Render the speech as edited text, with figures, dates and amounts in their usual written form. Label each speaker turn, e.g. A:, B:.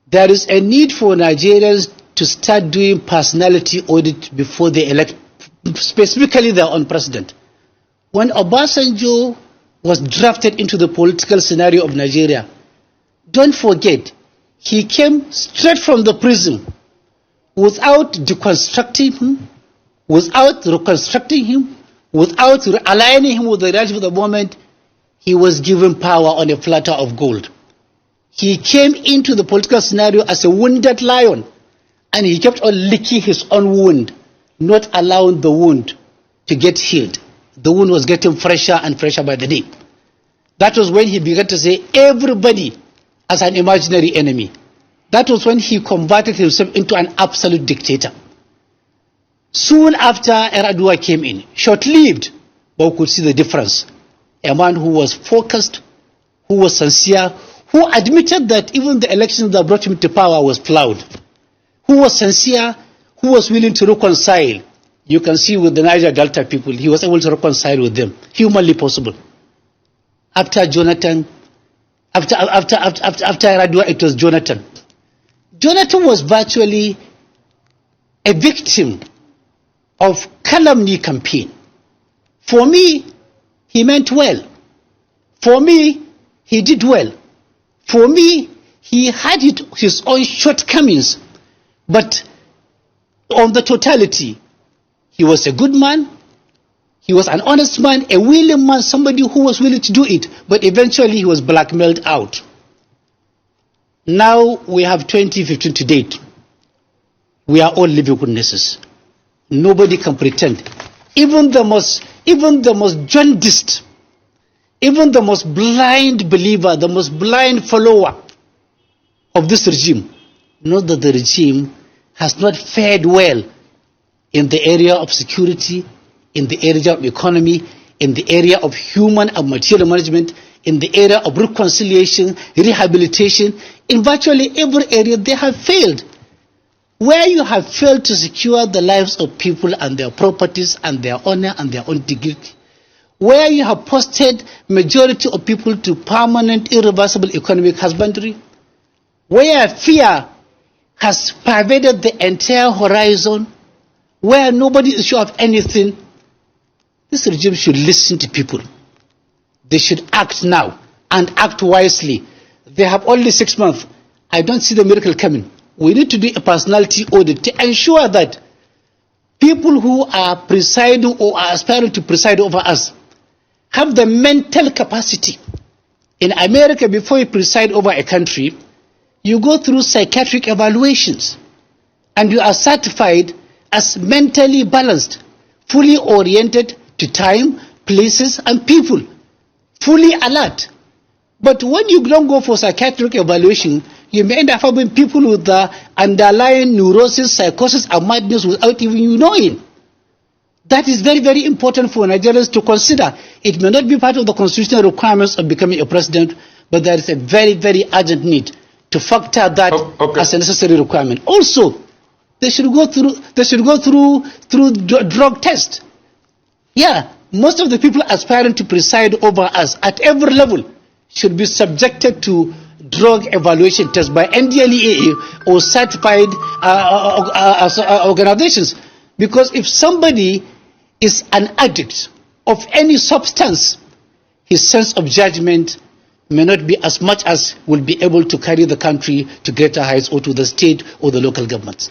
A: There is a need for Nigerians to start doing personality audit before they elect, specifically their own president. When Obasanjo was drafted into the political scenario of Nigeria, don't forget, he came straight from the prison without deconstructing him, without reconstructing him, without aligning him with the reality of the moment. He was given power on a platter of gold. He came into the political scenario as a wounded lion, and he kept on licking his own wound, not allowing the wound to get healed. The wound was getting fresher and fresher by the day. That was when he began to say everybody as an imaginary enemy. That was when he converted himself into an absolute dictator. Soon after, Yar'Adua came in, short-lived, but we could see the difference. A man who was focused, who was sincere, who admitted that even the elections that brought him to power was flawed, who was sincere, who was willing to reconcile. You can see with the Niger Delta people, he was able to reconcile with them, humanly possible. After Jonathan, after Yar'Adua, it was Jonathan. Jonathan was virtually a victim of calumny campaign. For me, he meant well. For me, he did well. For me, he had his own shortcomings. But on the totality, he was a good man. He was an honest man, a willing man, somebody who was willing to do it. But eventually, he was blackmailed out. Now we have 2015 to date. We are all living witnesses. Nobody can pretend. Even the most jaundiced, even the most blind believer, the most blind follower of this regime knows that the regime has not fared well in the area of security, in the area of economy, in the area of human and material management, in the area of reconciliation, rehabilitation. In virtually every area, they have failed. Where you have failed to secure the lives of people and their properties and their honor and their own dignity, where you have posted majority of people to permanent, irreversible economic husbandry, where fear has pervaded the entire horizon, where nobody is sure of anything, this regime should listen to people. They should act now and act wisely. They have only 6 months. I don't see the miracle coming. We need to do a personality audit to ensure that people who are presiding or are aspiring to preside over us have the mental capacity. In America, before you preside over a country, you go through psychiatric evaluations and you are certified as mentally balanced, fully oriented to time, places, and people, fully alert. But when you don't go for psychiatric evaluation, you may end up having people with the underlying neurosis, psychosis, and madness without even you knowing. That is very, very important for Nigerians to consider. It may not be part of the constitutional requirements of becoming a president, but there is a very, very urgent need to factor that as a necessary requirement. Also, they should go through drug test. Yeah, most of the people aspiring to preside over us at every level should be subjected to drug evaluation tests by NDLEA or certified organizations. Because if somebody is an addict of any substance, his sense of judgment may not be as much as will be able to carry the country to greater heights or to the state or the local governments.